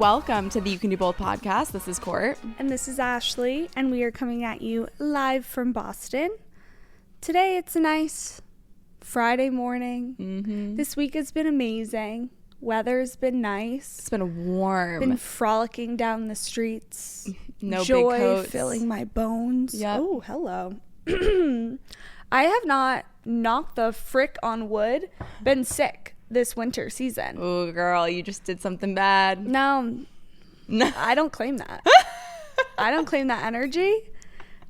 welcome to the You Can Do Both podcast. This is Court. And this is Ashley, and we are coming at you live from Boston. Today it's a nice Friday morning. This week has been amazing. Weather's been nice. It's been warm. Been frolicking down the streets. No Joy big coats. filling my bones. Yep. Oh, hello. I have not, knocked the frick on wood, been sick this winter season. Oh, girl, you just did something bad. No, I don't claim that. I don't claim that energy.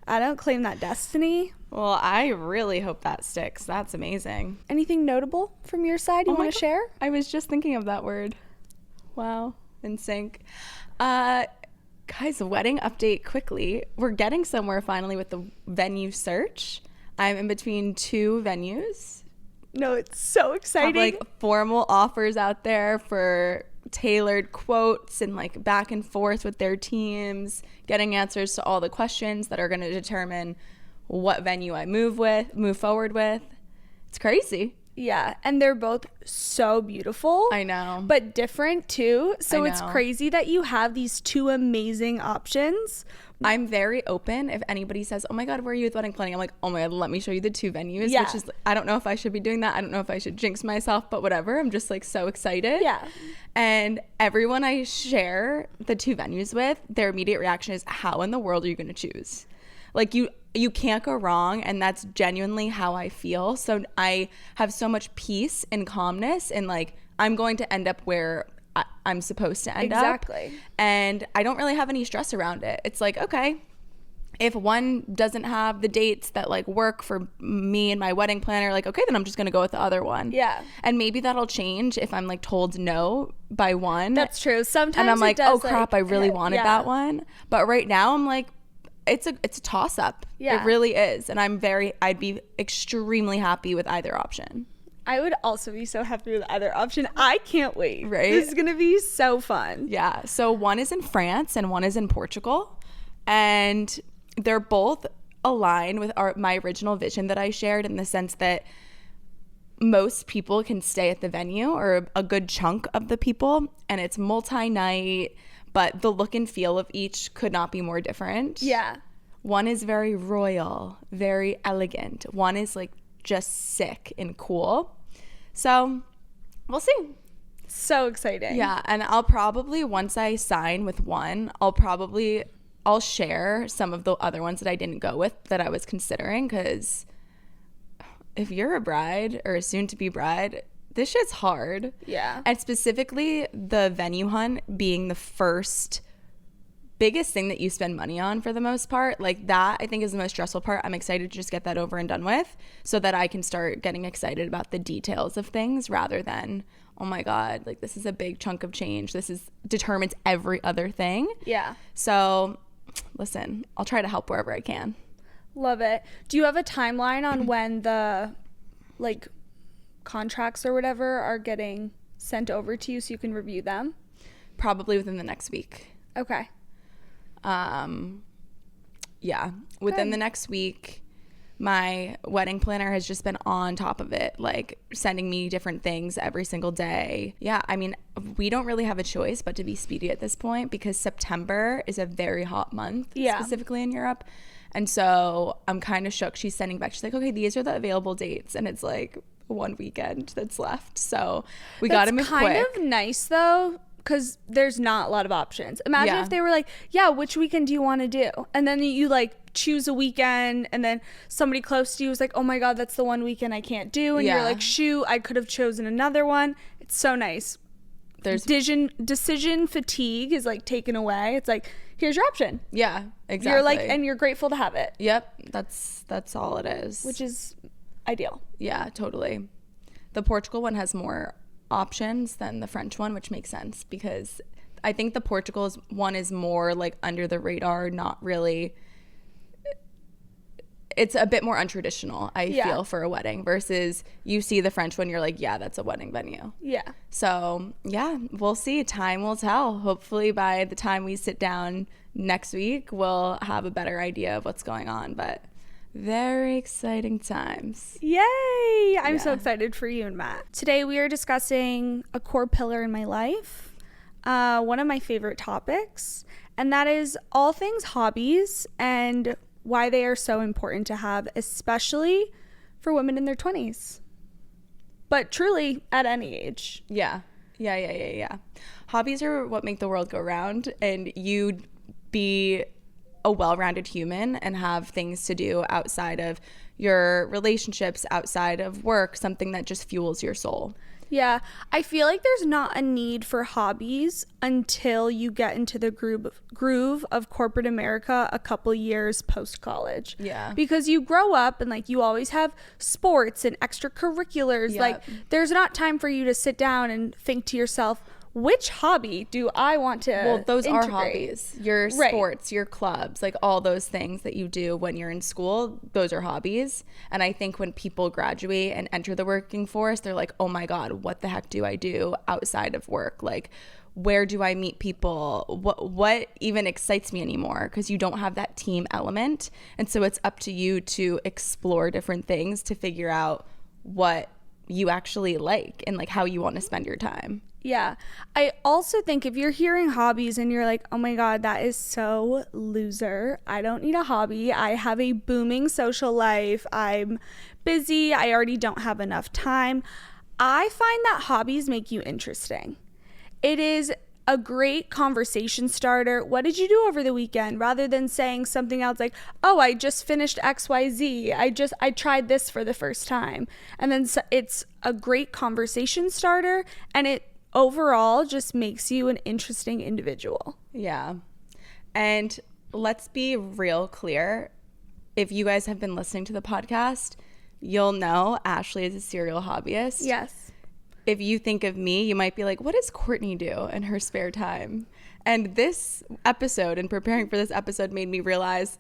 I don't claim that destiny. Well, I really hope that sticks. That's amazing. Anything notable from your side you want to share? I was just thinking of that word. Wow. In sync. Guys, wedding update quickly. We're getting somewhere finally with the venue search. I'm in between two venues. No, it's so exciting. Have, like, formal offers out there for tailored quotes and like back and forth with their teams, getting answers to all the questions that are going to determine what venue I move forward with. It's crazy. Yeah, and they're both so beautiful. I know. But different too. So I it's know. crazy that you have these two amazing options. I'm very open. If anybody says, oh my God, where are you with wedding planning? I'm like, oh my God, let me show you the two venues. Yeah. Which is, I don't know if I should be doing that. I don't know if I should jinx myself, but whatever. I'm just like so excited. Yeah. And everyone I share the two venues with, their immediate reaction is, how in the world are you going to choose? Like you can't go wrong, and that's genuinely how I feel. So I have so much peace and calmness, and like I'm going to end up where I'm supposed to end up. Exactly. And I don't really have any stress around it. It's like, okay, if one doesn't have the dates that like work for me and my wedding planner, like, okay, then I'm just going to go with the other one. Yeah. And maybe that'll change if I'm like told no by one. That's true. Sometimes and I'm like, it does, oh crap, I really wanted that one. But right now I'm like, it's a toss up. Yeah. It really is. And I'd be extremely happy with either option. I would also be so happy with either option. I can't wait. Right? This is going to be so fun. Yeah. So one is in France and one is in Portugal. And they're both aligned with my original vision that I shared, in the sense that most people can stay at the venue, or a good chunk of the people. And it's multi-night, but the look and feel of each could not be more different. Yeah. One is very royal, very elegant. One is like just sick and cool. So we'll see. So exciting. Yeah. And I'll probably, once I sign with one, I'll share some of the other ones that I didn't go with that I was considering. Because if you're a bride or a soon to be bride, this shit's hard. Yeah. And specifically the venue hunt being the first biggest thing that you spend money on, for the most part. Like, that I think is the most stressful part. I'm excited to just get that over and done with, so that I can start getting excited about the details of things, rather than, oh my God, like this is a big chunk of change. Determines every other thing. Yeah. So listen, I'll try to help wherever I can. Love it. Do you have a timeline on when the like contracts or whatever are getting sent over to you so you can review them? Probably within the next week. Okay. Yeah, within the next week. My wedding planner has just been on top of it, like sending me different things every single day. Yeah, I mean, we don't really have a choice but to be speedy at this point, because September is a very hot month, specifically in Europe. And so I'm kind of shook. She's sending back, she's like, okay, these are the available dates. And it's like one weekend that's left. So we got to move quick. That's kind of nice though, because there's not a lot of options. Imagine if they were like, yeah, which weekend do you want to do? And then you like choose a weekend, and then somebody close to you is like, oh my God, that's the one weekend I can't do. And you're like, shoot, I could have chosen another one. It's so nice. There's decision fatigue is like taken away. It's like, here's your option. Yeah, exactly. You're like, and you're grateful to have it. Yep, that's all it is. Which is ideal. Yeah, totally. The Portugal one has more options than the French one, which makes sense, because I think the Portugal one is more like under the radar, not really. It's a bit more untraditional, I feel, for a wedding, versus you see the French one, you're like, yeah, that's a wedding venue. Yeah. So yeah, we'll see. Time will tell. Hopefully by the time we sit down next week, we'll have a better idea of what's going on. But very exciting times. Yay! I'm so excited for you and Matt. Today we are discussing a core pillar in my life. one of my favorite topics, and that is all things hobbies and why they are so important to have, especially for women in their 20s. But truly, at any age. Yeah. Hobbies are what make the world go round, and you be a well-rounded human and have things to do outside of your relationships, outside of work, something that just fuels your soul. Yeah, I feel like there's not a need for hobbies until you get into the groove of corporate America a couple years post-college. Yeah. Because you grow up and like you always have sports and extracurriculars. Yep. Like there's not time for you to sit down and think to yourself, which hobby do I want to Well, those integrate? are hobbies. Your sports, your clubs, like all those things that you do when you're in school, those are hobbies. And I think when people graduate and enter the working force, they're like, oh my God, what the heck do I do outside of work? Like, where do I meet people? What even excites me anymore? Because you don't have that team element. And so it's up to you to explore different things to figure out what you actually like and like how you want to spend your time. Yeah. I also think if you're hearing hobbies and you're like, oh my God, that is so loser. I don't need a hobby. I have a booming social life. I'm busy. I already don't have enough time. I find that hobbies make you interesting. It is a great conversation starter. What did you do over the weekend? Rather than saying something else like, oh, I just finished XYZ. I tried this for the first time. And then it's a great conversation starter, and it overall just makes you an interesting individual. Yeah. And let's be real clear. If you guys have been listening to the podcast, you'll know Ashley is a serial hobbyist. Yes. If you think of me, you might be like, what does Courtney do in her spare time? And this episode and preparing for this episode made me realize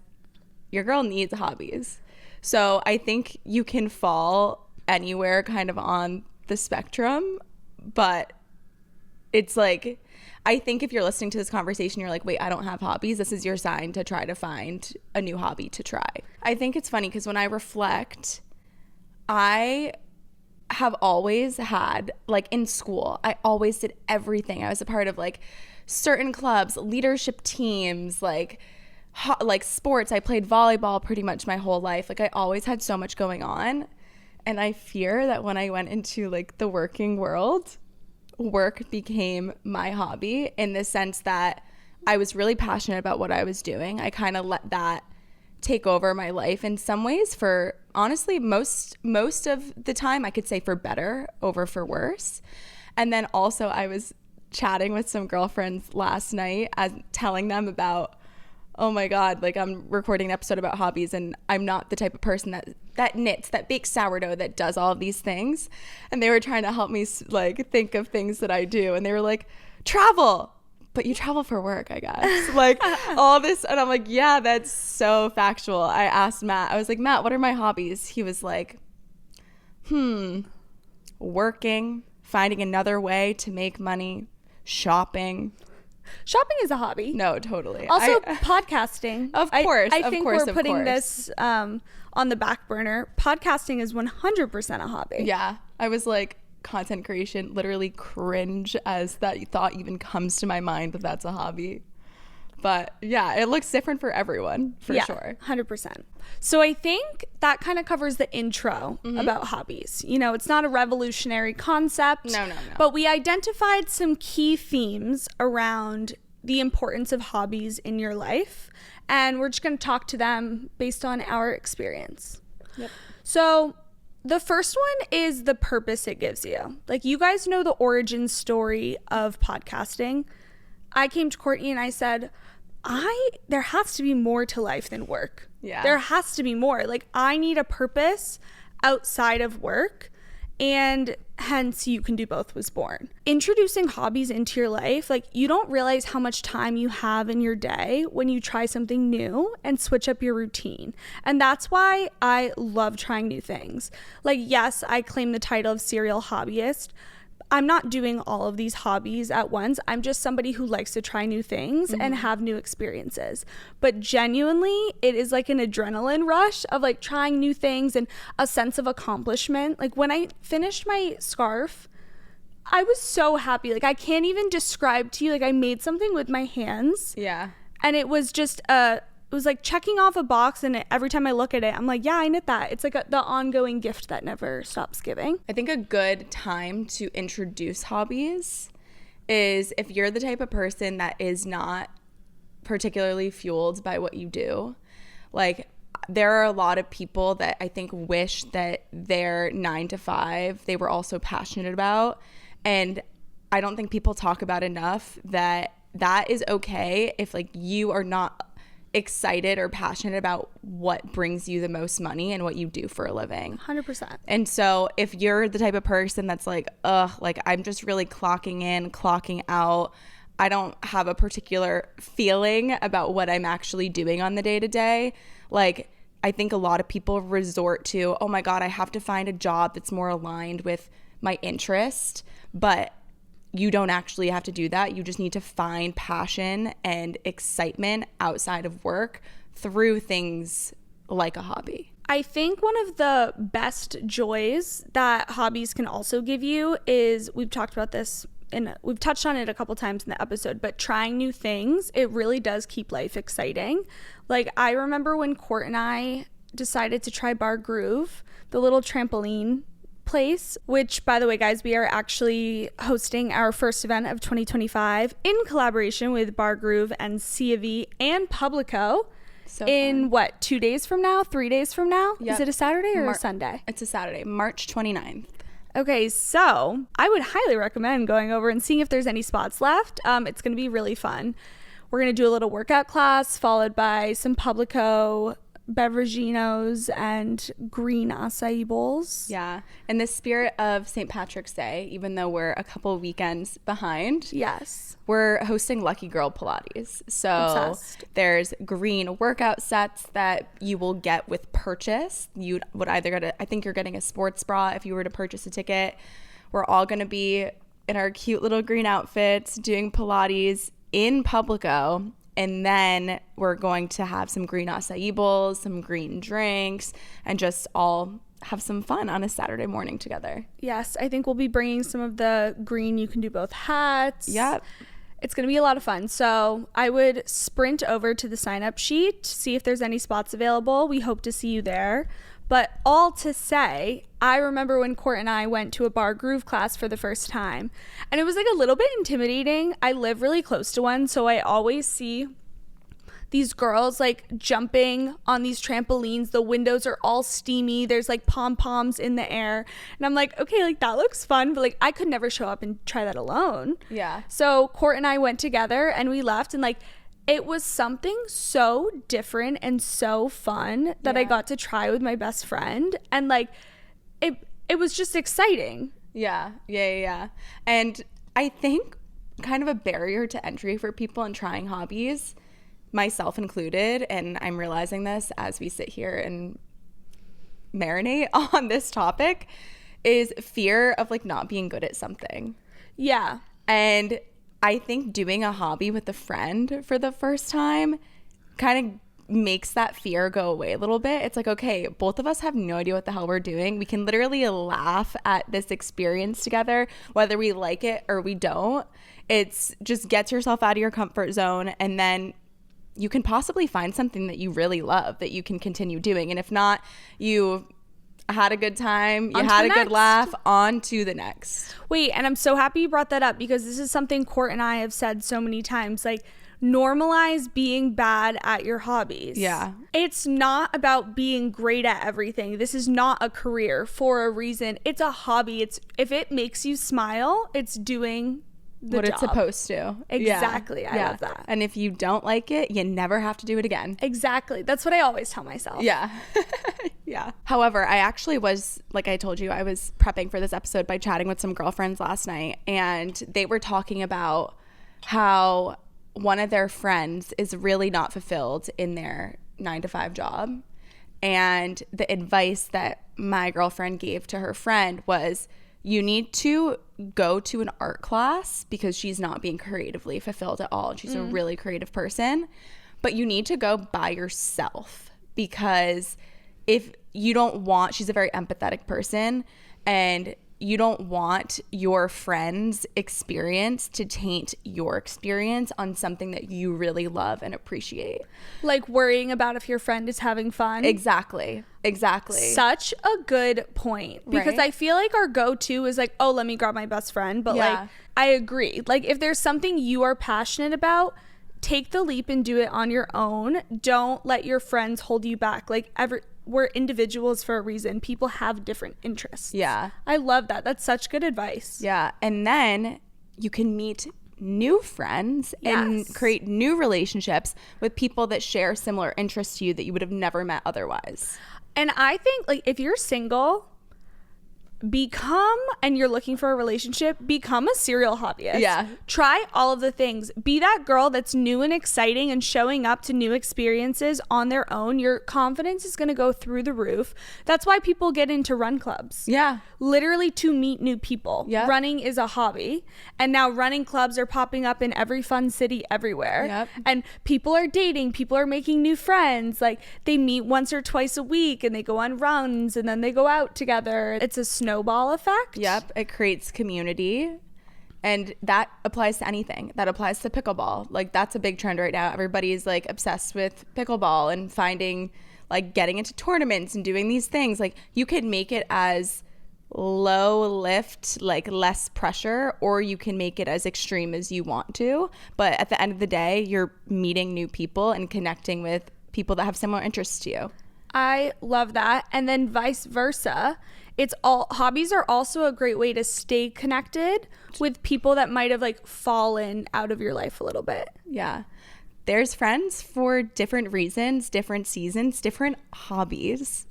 your girl needs hobbies. So I think you can fall anywhere kind of on the spectrum, but it's like, I think if you're listening to this conversation, you're like, wait, I don't have hobbies. This is your sign to try to find a new hobby to try. I think it's funny because when I reflect, I have always had, like in school, I always did everything. I was a part of like certain clubs, leadership teams, like sports. I played volleyball pretty much my whole life. Like I always had so much going on. And I fear that when I went into like the working world, work became my hobby in the sense that I was really passionate about what I was doing. I kind of let that take over my life in some ways, for honestly most of the time I could say for better over for worse. And then also I was chatting with some girlfriends last night as telling them about, oh my God, like I'm recording an episode about hobbies and I'm not the type of person that knits, that bakes sourdough, that does all of these things. And they were trying to help me like think of things that I do. And they were like, travel. But you travel for work, I guess. Like all this. And I'm like, yeah, that's so factual. I asked Matt, I was like, Matt, what are my hobbies? He was like, working, finding another way to make money, shopping. Shopping is a hobby. No, totally. Also, podcasting. Of course. I think we're putting this on the back burner. Podcasting is 100% a hobby. Yeah. I was like, content creation, literally cringe as that thought even comes to my mind that that's a hobby. But yeah, it looks different for everyone, for sure. 100%. So I think that kind of covers the intro about hobbies. You know, it's not a revolutionary concept. No. But we identified some key themes around the importance of hobbies in your life. And we're just going to talk to them based on our experience. Yep. So the first one is the purpose it gives you. Like, you guys know the origin story of podcasting. I came to Courtney and I said, there has to be more to life than work. Yeah. There has to be more. Like, I need a purpose outside of work, and hence You Can Do Both was born. Introducing hobbies into your life, like, you don't realize how much time you have in your day when you try something new and switch up your routine. And that's why I love trying new things. Like, yes, I claim the title of serial hobbyist. I'm not doing all of these hobbies at once. I'm just somebody who likes to try new things and have new experiences. But genuinely, it is like an adrenaline rush of like trying new things and a sense of accomplishment. Like when I finished my scarf, I was so happy. Like, I can't even describe to you. Like, I made something with my hands. Yeah. And it was just it was like checking off a box, and every time I look at it, I'm like, yeah, I knit that. It's like the ongoing gift that never stops giving. I think a good time to introduce hobbies is if you're the type of person that is not particularly fueled by what you do. Like, there are a lot of people that I think wish that their 9 to 5 they were also passionate about, and I don't think people talk about enough that is okay if like you are not excited or passionate about what brings you the most money and what you do for a living. 100%. And so if you're the type of person that's like, like I'm just really clocking in, clocking out, I don't have a particular feeling about what I'm actually doing on the day to day, like I think a lot of people resort to, oh my God, I have to find a job that's more aligned with my interest, but you don't actually have to do that. You just need to find passion and excitement outside of work through things like a hobby. I think one of the best joys that hobbies can also give you is, we've talked about this and we've touched on it a couple times in the episode, but trying new things, it really does keep life exciting. Like, I remember when Court and I decided to try Bar Groove, the little trampoline place, which, by the way, guys, we are actually hosting our first event of 2025 in collaboration with Bar Groove and C of E and Publico. So in fun. 2 days from now, 3 days from now? Yep. Is it a Saturday or a Sunday? It's a Saturday, March 29th. Okay, so I would highly recommend going over and seeing if there's any spots left. It's going to be really fun. We're going to do a little workout class followed by some Publico beveraginos and green acai bowls. Yeah. In the spirit of St. Patrick's Day, even though we're a couple weekends behind, yes, we're hosting Lucky Girl Pilates. So obsessed. There's green workout sets that you will get with purchase. You would either get I think you're getting a sports bra if you were to purchase a ticket. We're all going to be in our cute little green outfits doing Pilates in Publico. And then we're going to have some green acai bowls, some green drinks, and just all have some fun on a Saturday morning together. Yes, I think we'll be bringing some of the green, you can do both hats. Yep. It's going to be a lot of fun. So I would sprint over to the sign-up sheet, see if there's any spots available. We hope to see you there. But all to say, I remember when Court and I went to a Bar Groove class for the first time, and it was like a little bit intimidating. I live really close to one, so I always see these girls like jumping on these trampolines. The windows are all steamy. There's like pom-poms in the air. And I'm like, okay, like that looks fun, but like I could never show up and try that alone. Yeah. So Court and I went together and we left, and like it was something so different and so fun that I got to try with my best friend. And like, it was just exciting. Yeah. And I think kind of a barrier to entry for people in trying hobbies, myself included, and I'm realizing this as we sit here and marinate on this topic, is fear of like not being good at something. Yeah. And I think doing a hobby with a friend for the first time kind of makes that fear go away a little bit. It's like, okay, both of us have no idea what the hell we're doing. We can literally laugh at this experience together, whether we like it or we don't. It's just gets yourself out of your comfort zone, and then you can possibly find something that you really love that you can continue doing. And if not, you had a good time, you had a good laugh, on to the next. Wait, and I'm so happy you brought that up, because this is something Court and I have said so many times, like, normalize being bad at your hobbies. Yeah. It's not about being great at everything. This is not a career for a reason. It's a hobby. It's, if it makes you smile, it's doing the what job. It's supposed to. Exactly. Yeah. I love that. And if you don't like it, you never have to do it again. Exactly. That's what I always tell myself. Yeah. Yeah. However, I actually was, like I told you, I was prepping for this episode by chatting with some girlfriends last night, and they were talking about how one of their friends is really not fulfilled in their 9-to-5 job. And the advice that my girlfriend gave to her friend was, you need to go to an art class, because she's not being creatively fulfilled at all. She's a really creative person, but you need to go by yourself, because if you don't want, she's a very empathetic person, and you don't want your friend's experience to taint your experience on something that you really love and appreciate. Like worrying about if your friend is having fun. Exactly. Such a good point. Because I feel like our go-to is like, oh, let me grab my best friend. But like, I agree. Like if there's something you are passionate about, take the leap and do it on your own. Don't let your friends hold you back. Like we're individuals for a reason. People have different interests. Yeah. I love that. That's such good advice. Yeah. And then you can meet new friends and create new relationships with people that share similar interests to you that you would have never met otherwise. And I think like if you're single, and you're looking for a relationship, become a serial hobbyist. Yeah. Try all of the things. Be that girl that's new and exciting and showing up to new experiences on their own. Your confidence is going to go through the roof. That's why people get into run clubs. Yeah. Literally to meet new people. Yep. Running is a hobby. And now running clubs are popping up in every fun city everywhere. Yep. And people are dating. People are making new friends. Like they meet once or twice a week and they go on runs and then they go out together. It's a snowball effect. Yep. It creates community. And that applies to anything. That applies to pickleball. Like that's a big trend right now. Everybody's like obsessed with pickleball and finding like getting into tournaments and doing these things. Like you could make it as low lift, like less pressure, or you can make it as extreme as you want to. But at the end of the day, you're meeting new people and connecting with people that have similar interests to you. I love that. And then vice versa. Hobbies are also a great way to stay connected with people that might have like fallen out of your life a little bit. Yeah. There's friends for different reasons, different seasons, different hobbies.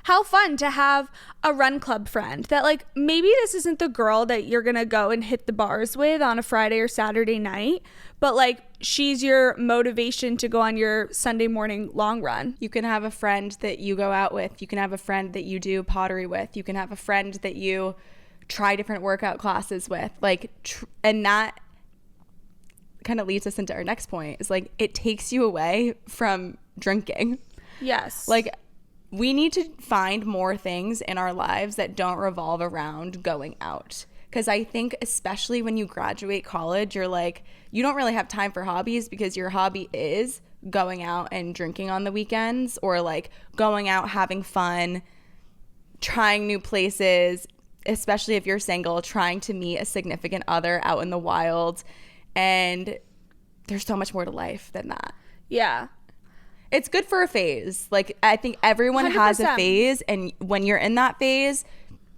How fun to have a run club friend that like maybe this isn't the girl that you're gonna go and hit the bars with on a Friday or Saturday night, but like she's your motivation to go on your Sunday morning long run. You can have a friend that you go out with. You can have a friend that you do pottery with. You can have a friend that you try different workout classes with. Like, and that kind of leads us into our next point is like it takes you away from drinking. Yes. Like we need to find more things in our lives that don't revolve around going out. Because I think especially when you graduate college, you're like, you don't really have time for hobbies because your hobby is going out and drinking on the weekends or like going out, having fun, trying new places, especially if you're single, trying to meet a significant other out in the wild. And there's so much more to life than that. Yeah. It's good for a phase. Like, I think everyone 100%. has a phase, and when you're in that phase,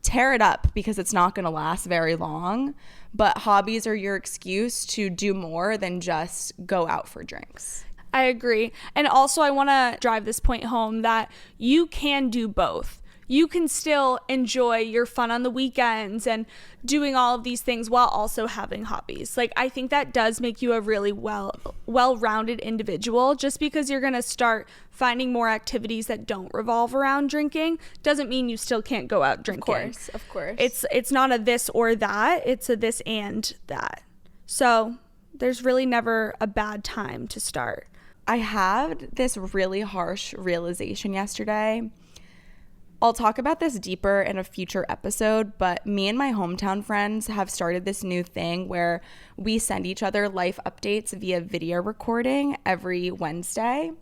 tear it up because it's not going to last very long. But hobbies are your excuse to do more than just go out for drinks. I agree. And also, I want to drive this point home that you can do both. You can still enjoy your fun on the weekends and doing all of these things while also having hobbies. Like, I think that does make you a really well-rounded individual. Just because you're going to start finding more activities that don't revolve around drinking doesn't mean you still can't go out drinking. Of course. It's not a this or that. It's a this and that. So there's really never a bad time to start. I had this really harsh realization yesterday. I'll talk about this deeper in a future episode, but me and my hometown friends have started this new thing where we send each other life updates via video recording every Wednesday.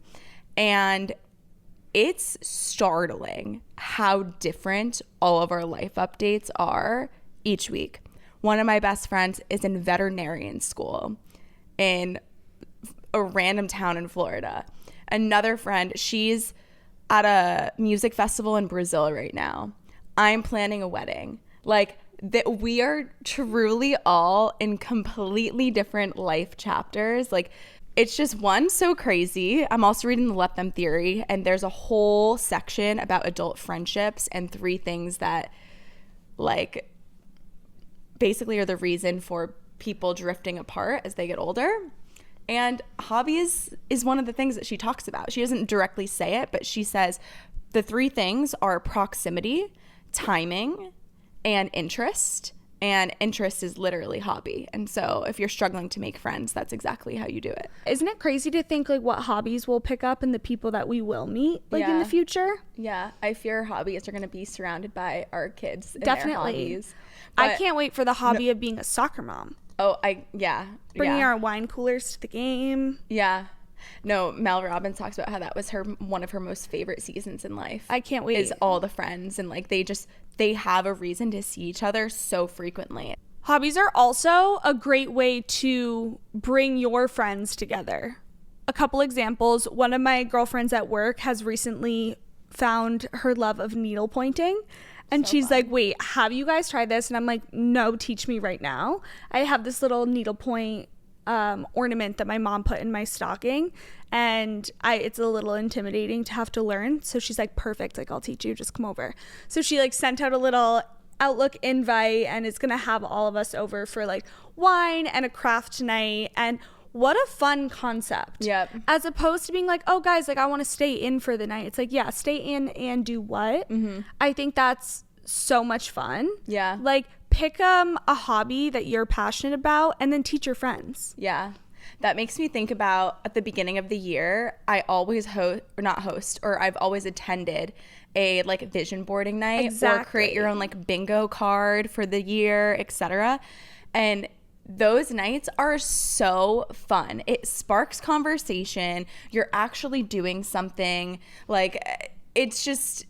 And it's startling how different all of our life updates are each week. One of my best friends is in veterinarian school in a random town in Florida. Another friend, she's at a music festival in Brazil right now. I'm planning a wedding. Like, that we are truly all in completely different life chapters. Like, it's just one so crazy. I'm also reading the Let Them Theory, and there's a whole section about adult friendships and 3 things that like basically are the reason for people drifting apart as they get older. And hobbies is one of the things that she talks about. She doesn't directly say it, but she says the 3 things are proximity, timing, and interest. And interest is literally hobby. And so if you're struggling to make friends, that's exactly how you do it. Isn't it crazy to think like what hobbies we'll pick up and the people that we will meet like in the future? Yeah. I fear hobbies are going to be surrounded by our kids. And Definitely. Their hobbies. I can't wait for the hobby of being a soccer mom. Oh, Bringing our wine coolers to the game. Yeah. No, Mel Robbins talks about how that was one of her most favorite seasons in life. I can't wait. Is all the friends, and like they have a reason to see each other so frequently. Hobbies are also a great way to bring your friends together. A couple examples. One of my girlfriends at work has recently found her love of needlepointing. And she's like, wait, have you guys tried this? And I'm like, no, teach me right now. I have this little needlepoint ornament that my mom put in my stocking, and it's a little intimidating to have to learn. So she's like, perfect, like I'll teach you, just come over. So she like sent out a little Outlook invite, and it's gonna have all of us over for like wine and a craft night. And what a fun concept. Yep. As opposed to being like, oh guys, like I want to stay in for the night. It's like, yeah, stay in and do what? I think that's so much fun. Yeah. Like pick a hobby that you're passionate about and then teach your friends. Yeah. That makes me think about at the beginning of the year, I always I've always attended a like vision boarding night. Exactly. Or create your own like bingo card for the year, etc. And those nights are so fun. It sparks conversation. You're actually doing something. Like it's just,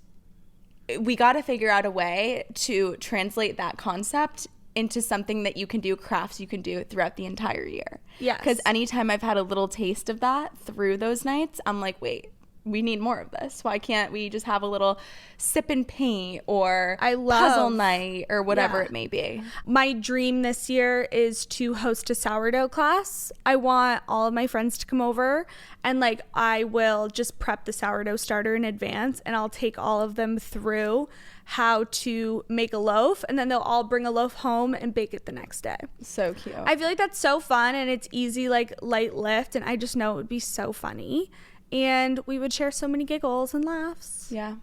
we got to figure out a way to translate that concept into something that you can do, crafts you can do throughout the entire year. Yes. Because anytime I've had a little taste of that through those nights, I'm like, wait, we need more of this. Why can't we just have a little sip and paint or puzzle night or whatever it may be? My dream this year is to host a sourdough class. I want all of my friends to come over, and like I will just prep the sourdough starter in advance, and I'll take all of them through how to make a loaf, and then they'll all bring a loaf home and bake it the next day. So cute. I feel like that's so fun, and it's easy, like light lift, and I just know it would be so funny. And we would share so many giggles and laughs. Yeah.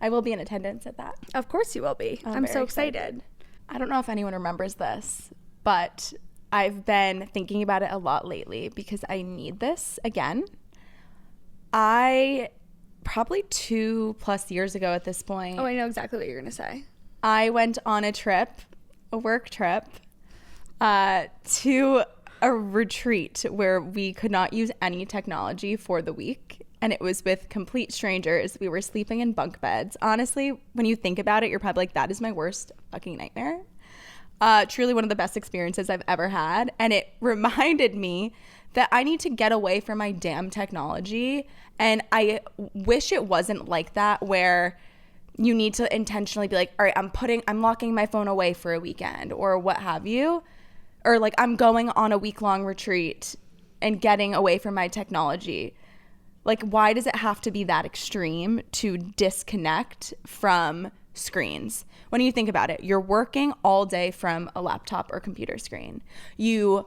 I will be in attendance at that. Of course you will be. I'm so excited. I don't know if anyone remembers this, but I've been thinking about it a lot lately because I need this again. I probably 2+ years ago at this point. Oh, I know exactly what you're going to say. I went on a work trip, to a retreat where we could not use any technology for the week, and it was with complete strangers. We were sleeping in bunk beds. Honestly, when you think about it, you're probably like, that is my worst fucking nightmare. Truly one of the best experiences I've ever had, and it reminded me that I need to get away from my damn technology. And I wish it wasn't like that, where you need to intentionally be like, all right, I'm locking my phone away for a weekend or what have you. Or like I'm going on a week-long retreat and getting away from my technology. Like, why does it have to be that extreme to disconnect from screens? When you think about it, you're working all day from a laptop or computer screen. You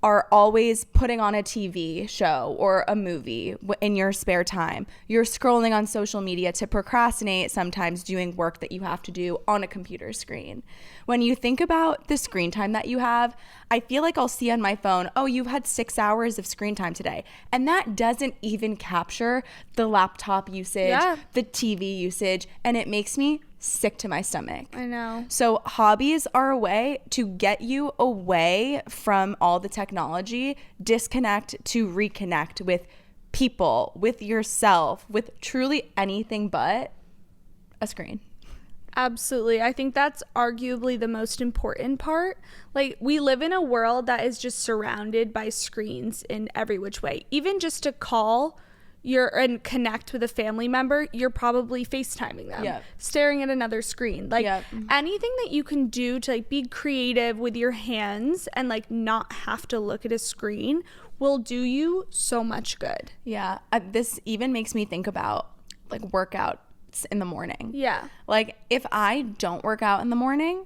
are always putting on a TV show or a movie in your spare time. You're scrolling on social media to procrastinate, sometimes doing work that you have to do on a computer screen. When you think about the screen time that you have, I feel like I'll see on my phone, oh, you've had 6 hours of screen time today. And that doesn't even capture the laptop usage, the TV usage, and it makes me sick to my stomach. I know. So hobbies are a way to get you away from all the technology, disconnect to reconnect with people, with yourself, with truly anything but a screen. Absolutely. I think that's arguably the most important part. Like, we live in a world that is just surrounded by screens in every which way. Even just to call and connect with a family member, you're probably FaceTiming them, staring at another screen. Like, anything that you can do to like be creative with your hands and like not have to look at a screen will do you so much good. Yeah. This even makes me think about like workouts in the morning. Yeah. Like, if I don't work out in the morning,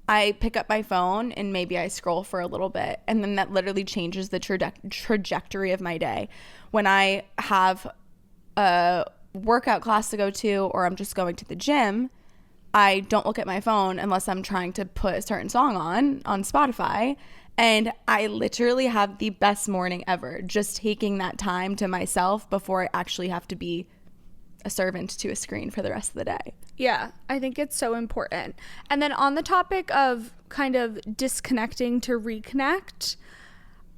I pick up my phone and maybe I scroll for a little bit, and then that literally changes the trajectory of my day. When I have a workout class to go to, or I'm just going to the gym, I don't look at my phone unless I'm trying to put a certain song on Spotify. And I literally have the best morning ever, just taking that time to myself before I actually have to be a servant to a screen for the rest of the day. Yeah, I think it's so important. And then on the topic of kind of disconnecting to reconnect,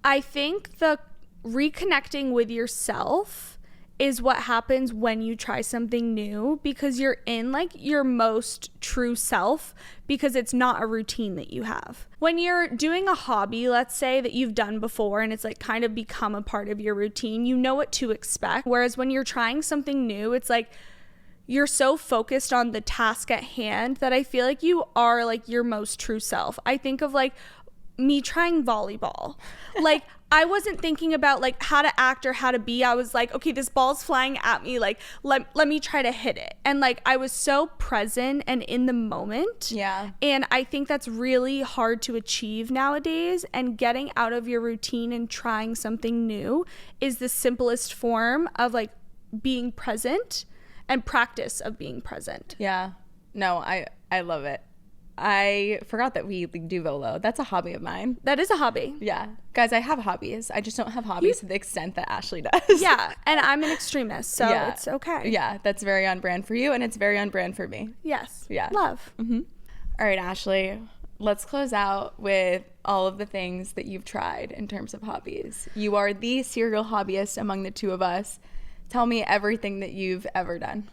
I think the reconnecting with yourself is what happens when you try something new, because you're in like your most true self, because it's not a routine that you have. When you're doing a hobby, let's say, that you've done before and it's like kind of become a part of your routine, you know what to expect. Whereas when you're trying something new, it's like you're so focused on the task at hand that I feel like you are like your most true self. I think of like me trying volleyball. Like I wasn't thinking about like how to act or how to be. I was like, okay, this ball's flying at me, like let me try to hit it. And like I was so present and in the moment. Yeah. And I think that's really hard to achieve nowadays, and getting out of your routine and trying something new is the simplest form of like being present and practice of being present. Yeah. No, I love it. I forgot that we do Volo. That's a hobby of mine. That is a hobby. Yeah. Guys, I have hobbies. I just don't have hobbies to the extent that Ashley does. Yeah. And I'm an extremist, so it's okay. Yeah. That's very on brand for you, and it's very on brand for me. Yes. Yeah. Love. Mm-hmm. All right, Ashley. Let's close out with all of the things that you've tried in terms of hobbies. You are the serial hobbyist among the two of us. Tell me everything that you've ever done.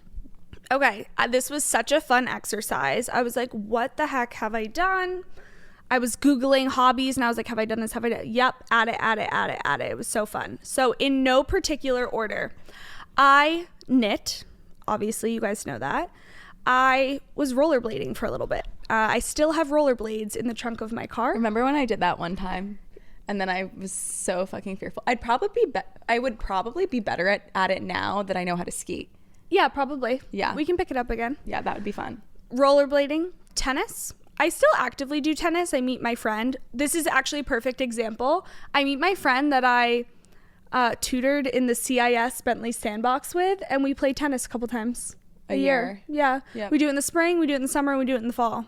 Okay, this was such a fun exercise. I was like, what the heck have I done? I was Googling hobbies and I was like, have I done this? Have I done? Yep, add it. It was so fun. So in no particular order, I knit. Obviously, you guys know that. I was rollerblading for a little bit. I still have rollerblades in the trunk of my car. Remember when I did that one time? And then I was so fucking fearful. I would probably be better at it now that I know how to ski. Yeah, probably. Yeah. We can pick it up again. Yeah, that would be fun. Rollerblading, tennis. I still actively do tennis. I meet my friend. This is actually a perfect example. I meet my friend that I tutored in the CIS Bentley Sandbox with, and we play tennis a couple times a year. Yeah. Yep. We do it in the spring, we do it in the summer, and we do it in the fall.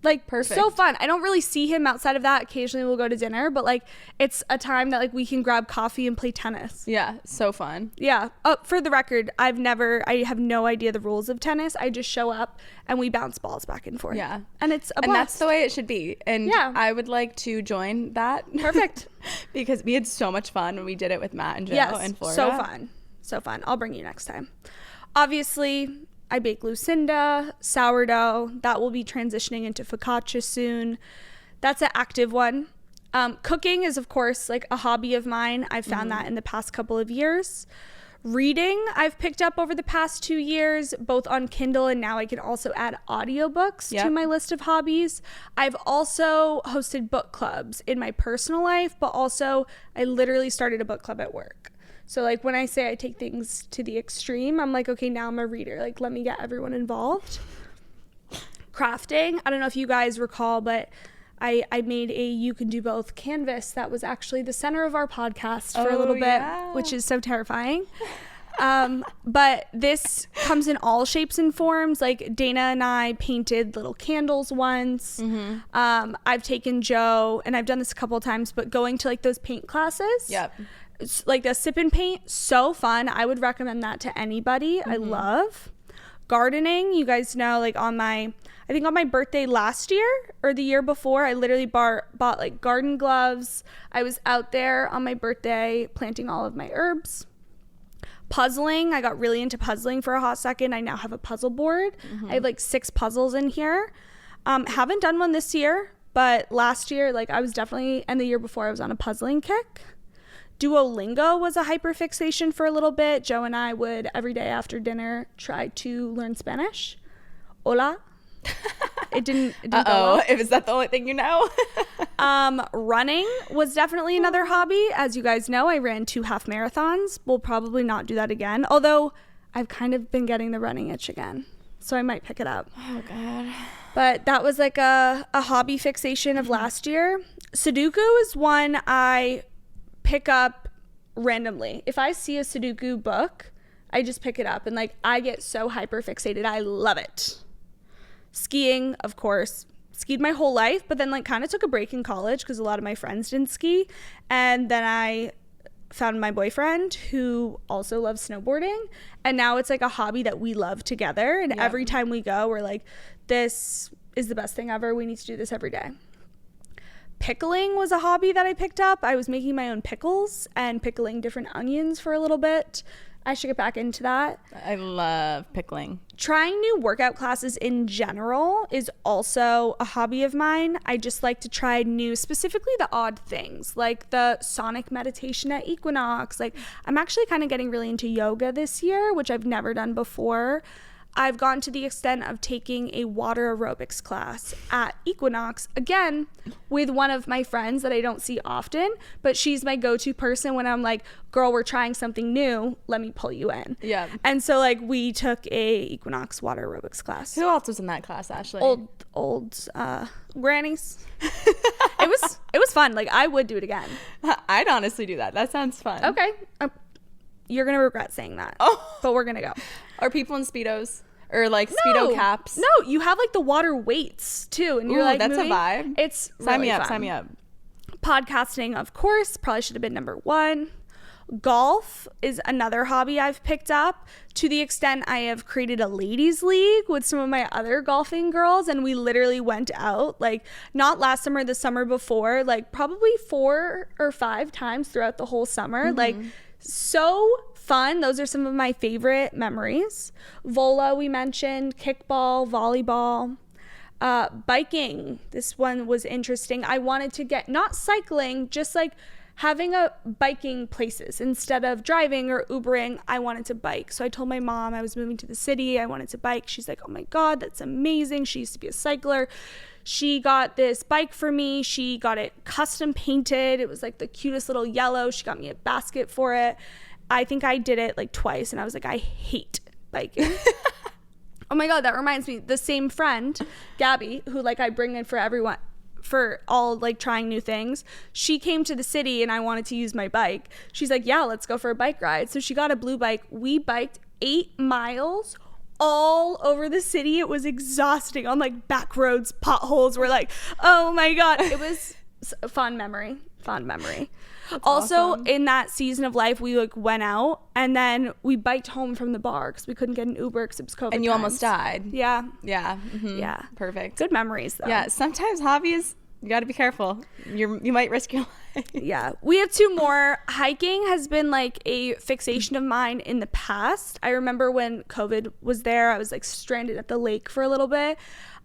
Like, perfect. So fun. I don't really see him outside of that. Occasionally we'll go to dinner, but like it's a time that like we can grab coffee and play tennis. Yeah, so fun. Yeah. For the record, I have no idea the rules of tennis. I just show up and we bounce balls back and forth. Yeah. And it's a blast. And that's the way it should be. And yeah. I would like to join that. Perfect. Because we had so much fun when we did it with Matt and Joe in Florida. So fun. I'll bring you next time. Obviously, I bake Lucinda, sourdough. That will be transitioning into focaccia soon. That's an active one. Cooking is, of course, like a hobby of mine. I've found that in the past couple of years. Reading, I've picked up over the past 2 years, both on Kindle, and now I can also add audiobooks to my list of hobbies. I've also hosted book clubs in my personal life, but also I literally started a book club at work. So like when I say I take things to the extreme, I'm like, okay, now I'm a reader. Like, let me get everyone involved. Crafting. I don't know if you guys recall, but I made a You Can Do Both canvas that was actually the center of our podcast for a little bit, which is so terrifying. But this comes in all shapes and forms. Like Dana and I painted little candles once. I've taken Joe, and I've done this a couple of times, but going to like those paint classes. Yep. Like the sip and paint, so fun. I would recommend that to anybody. I love gardening. You guys know, like on my birthday last year or the year before, I literally bought like garden gloves. I was out there on my birthday planting all of my herbs. Puzzling, I got really into puzzling for a hot second. I now have a puzzle board. I have like 6 puzzles in here. Haven't done one this year, but last year, like I was definitely, and the year before, I was on a puzzling kick. Duolingo was a hyperfixation for a little bit. Joe and I would, every day after dinner, try to learn Spanish. Hola. It didn't go well. Is that the only thing you know? Running was definitely another hobby. As you guys know, I ran 2 half marathons. We'll probably not do that again. Although I've kind of been getting the running itch again. So I might pick it up. Oh, God. But that was like a hobby fixation of last year. Sudoku is one I pick up randomly. If I see a Sudoku book, I just pick it up and like I get so hyper fixated. I love it. Skiing, of course. Skied my whole life, but then like kind of took a break in college because a lot of my friends didn't ski. And then I found my boyfriend who also loves snowboarding, and now it's like a hobby that we love together. And every time we go, we're like, this is the best thing ever. We need to do this every day. Pickling was a hobby that I picked up. I was making my own pickles and pickling different onions for a little bit. I should get back into that. I love pickling. Trying new workout classes in general is also a hobby of mine. I just like to try new, specifically the odd things, like the sonic meditation at equinox. Like, I'm actually kind of getting really into yoga this year, which I've never done before. I've gone to the extent of taking a water aerobics class at Equinox, again, with one of my friends that I don't see often, but she's my go-to person when I'm like, girl, we're trying something new, let me pull you in. Yeah. And so like we took a Equinox water aerobics class. Who else was in that class, Ashley? Old grannies. It was fun. Like, I would do it again. I'd honestly do that. That sounds fun. Okay. You're gonna regret saying that. Oh, but we're gonna go. Are people in Speedos or like Speedo caps? No, you have like the water weights too, and you're like, that's moving. a vibe. It's sign really me up. fun. Sign me up. Podcasting, of course, probably should have been number one. Golf is another hobby I've picked up, to the extent I have created a ladies league with some of my other golfing girls, and we literally went out, like, not last summer, the summer before, like probably 4 or 5 times throughout the whole summer. Mm-hmm. Like, so fun. Those are some of my favorite memories. Vola, we mentioned, kickball, volleyball. Biking, this one was interesting. I wanted to get, not cycling, just like having a biking places. Instead of driving or Ubering, I wanted to bike. So I told my mom I was moving to the city, I wanted to bike. She's like, oh my God, that's amazing. She used to be a cycler. She got this bike for me. She got it custom painted. It was like the cutest little yellow. She got me a basket for it. I think I did it like twice, and I was like, I hate biking. Oh my God, that reminds me. The same friend, Gabby, who like I bring in for everyone, for all like trying new things, she came to the city and I wanted to use my bike. She's like, yeah, let's go for a bike ride. So she got a blue bike. We biked 8 miles all over the city. It was exhausting, on like back roads, potholes. We're like, oh my God. It was a fond memory. That's also awesome. In that season of life, we like went out and then we biked home from the bar because we couldn't get an Uber because it was COVID. And you times. almost died. Yeah. Mm-hmm. Yeah. Perfect. Good memories though. Yeah. Sometimes hobbies, you got to be careful. You might risk your life. Yeah. We have 2 more. Hiking has been like a fixation of mine in the past. I remember when COVID was there, I was like stranded at the lake for a little bit.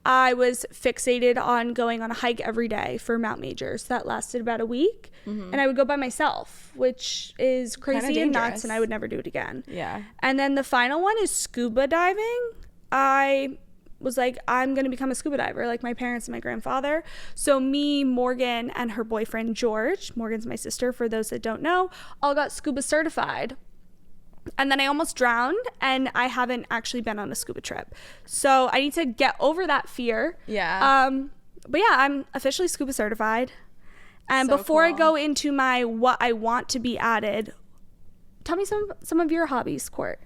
I was fixated on going on a hike every day for Mount Major. So that lasted about a week. Mm-hmm. And I would go by myself, which is crazy and nuts, and I would never do it again. Yeah. And then the final one is scuba diving. I was like, I'm going to become a scuba diver, like my parents and my grandfather. So me, Morgan, and her boyfriend, George, Morgan's my sister, for those that don't know, all got scuba certified. And then I almost drowned, and I haven't actually been on a scuba trip. So I need to get over that fear. Yeah. But yeah, I'm officially scuba certified. And so before cool. I go into my what I want to be added, tell me some of your hobbies, Court.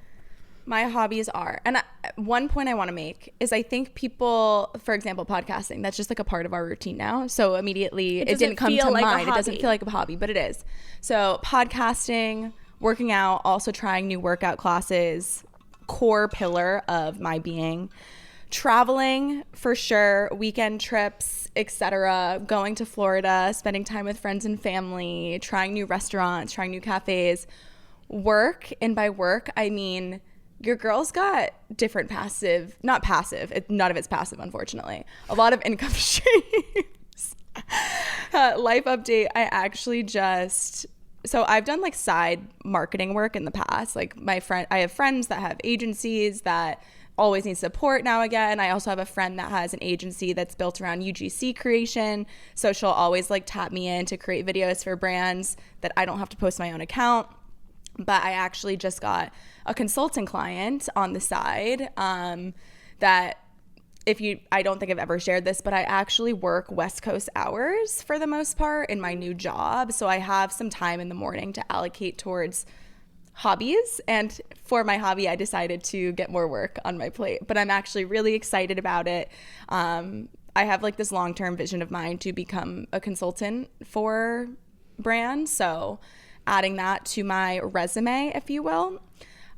My hobbies are, and one point I want to make is I think people, for example, podcasting, that's just like a part of our routine now. So immediately it didn't come to mind. It doesn't feel like a hobby, but it is. So podcasting, working out, also trying new workout classes, core pillar of my being. Traveling, for sure, weekend trips, etc. Going to Florida, spending time with friends and family, trying new restaurants, trying new cafes. Work, and by work, I mean your girl's got different none of it's passive, unfortunately. A lot of income streams. Life update, so I've done like side marketing work in the past. Like I have friends that have agencies that always need support now again. I also have a friend that has an agency that's built around UGC creation. So she'll always like tap me in to create videos for brands that I don't have to post my own account. But I actually just got a consulting client on the side that I don't think I've ever shared this, but I actually work West Coast hours for the most part in my new job. So I have some time in the morning to allocate towards hobbies, and for my hobby I decided to get more work on my plate, but I'm actually really excited about it. I have like this long-term vision of mine to become a consultant for brands, so adding that to my resume, if you will.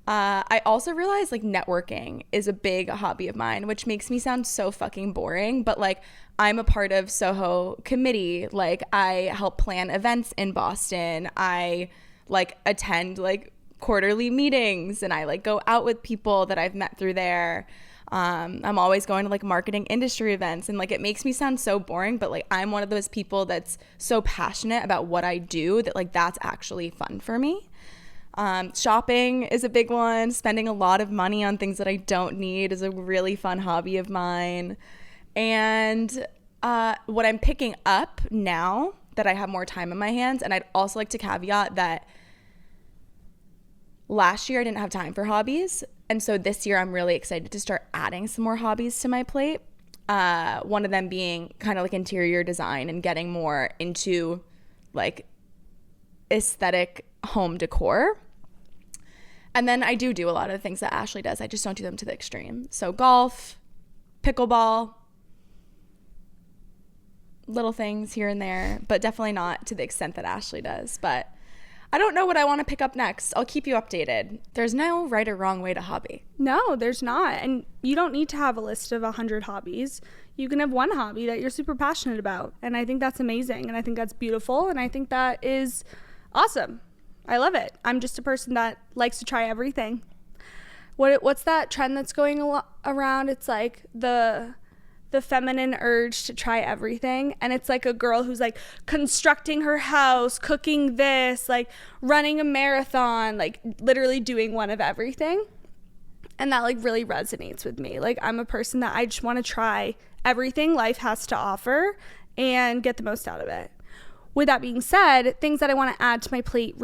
I also realized like networking is a big hobby of mine, which makes me sound so fucking boring, but like I'm a part of Soho committee. Like I help plan events in Boston. I like attend like quarterly meetings, and I like go out with people that I've met through there. I'm always going to like marketing industry events, and like it makes me sound so boring, but like I'm one of those people that's so passionate about what I do that like that's actually fun for me. Shopping is a big one. Spending a lot of money on things that I don't need is a really fun hobby of mine. And what I'm picking up now that I have more time in my hands, and I'd also like to caveat that last year I didn't have time for hobbies, and so this year I'm really excited to start adding some more hobbies to my plate. One of them being kind of like interior design and getting more into like aesthetic home decor. And then I do a lot of the things that Ashley does. I just don't do them to the extreme. So golf, pickleball, little things here and there, but definitely not to the extent that Ashley does. But I don't know what I want to pick up next. I'll keep you updated. There's no right or wrong way to hobby. No, there's not. And you don't need to have a list of 100 hobbies. You can have one hobby that you're super passionate about. And I think that's amazing. And I think that's beautiful. And I think that is awesome. I love it. I'm just a person that likes to try everything. What's that trend that's going around? It's like the feminine urge to try everything, and it's like a girl who's like constructing her house, cooking this, like running a marathon, like literally doing one of everything. And that like really resonates with me. Like I'm a person that I just want to try everything life has to offer and get the most out of it. With that being said, things that I want to add to my plate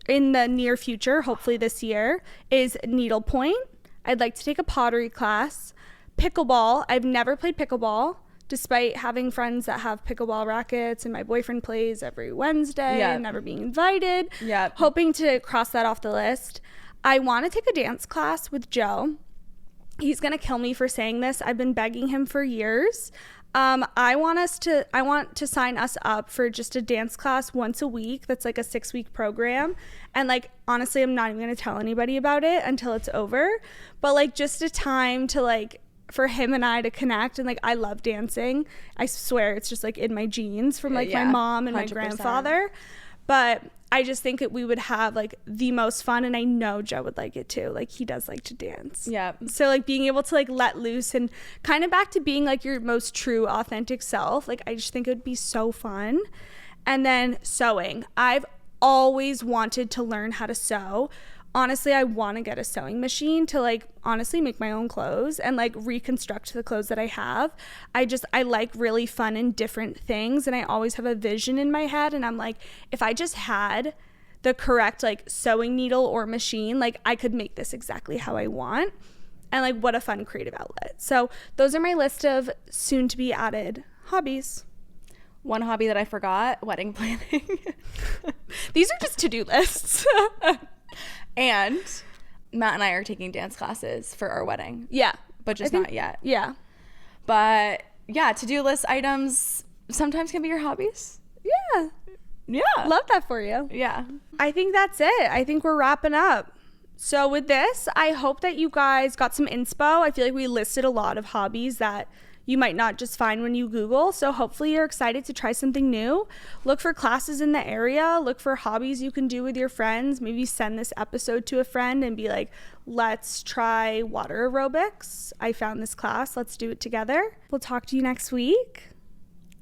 in the near future, hopefully this year, is needlepoint. I'd like to take a pottery class. Pickleball. I've never played pickleball, despite having friends that have pickleball rackets, and my boyfriend plays every Wednesday and never being invited. Hoping to cross that off the list. I want to take a dance class with Joe. He's going to kill me for saying this. I've been begging him for years. I want to sign us up for just a dance class once a week. That's like a 6-week program. And like, honestly, I'm not even going to tell anybody about it until it's over. But like just a time to like, for him and I to connect. And like, I love dancing. I swear it's just like in my genes from like my mom and 100%. My grandfather. But I just think that we would have like the most fun, and I know Joe would like it too. Like he does like to dance. Yeah. So like being able to like let loose and kind of back to being like your most true, authentic self. Like I just think it would be so fun. And then sewing. I've always wanted to learn how to sew. Honestly, I want to get a sewing machine to like honestly make my own clothes and like reconstruct the clothes that I have. I like really fun and different things, and I always have a vision in my head, and I'm like, if I just had the correct like sewing needle or machine, like I could make this exactly how I want. And like what a fun creative outlet. So those are my list of soon to be added hobbies. One hobby that I forgot, wedding planning. These are just to-do lists. And Matt and I are taking dance classes for our wedding. Yeah. But just not yet. Yeah. But yeah, to-do list items sometimes can be your hobbies. Yeah. Yeah. Love that for you. Yeah. I think that's it. I think we're wrapping up. So with this, I hope that you guys got some inspo. I feel like we listed a lot of hobbies that you might not just find when you Google. So hopefully you're excited to try something new. Look for classes in the area. Look for hobbies you can do with your friends. Maybe send this episode to a friend and be like, let's try water aerobics. I found this class. Let's do it together. We'll talk to you next week.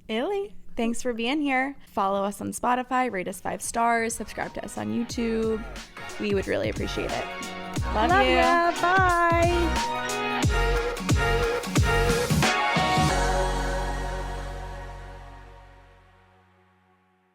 Illy, thanks for being here. Follow us on Spotify, rate us 5 stars, subscribe to us on YouTube. We would really appreciate it. Love you. Bye.